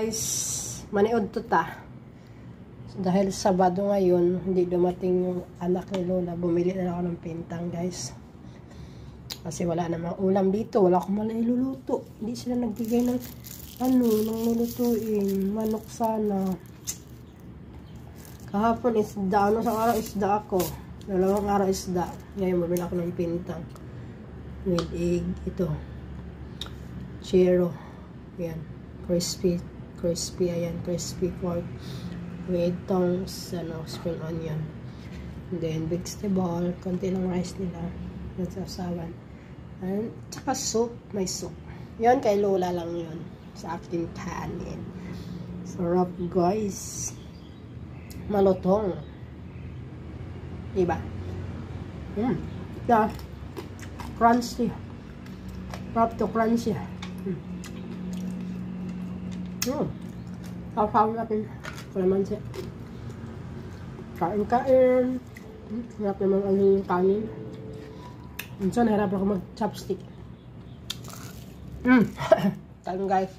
Guys, maniod to ta. Dahil Sabado ngayon, hindi dumating yung anak ni Lola. Bumili na ako ng pintang, guys. Kasi wala namang ulam dito. Wala akong maliluluto. Hindi sila nagbigay ng nang lulutuin. Manok sana. Kahapon isda. Sa araw isda ako. 2 araw isda. Ngayon, bumili ako ng pintang. With egg. Ito. Chero. Yan. Crispy, ayan, crispy pork with tongs, spring onion. And then, vegetable, konti ng rice nila, nagsasawan. And, tsaka soup, may soup. Yun, kay Lola lang yun. Sa akin kanin. Sarap, guys. Malutong. Diba? Yeah. Crunchy. Sarap to crunchy. Saw-saw natin. Kalamansi. Kain-kain. Hirap naman ang kanin. Minsan, hirap ako mag-chopstick. Kain, guys.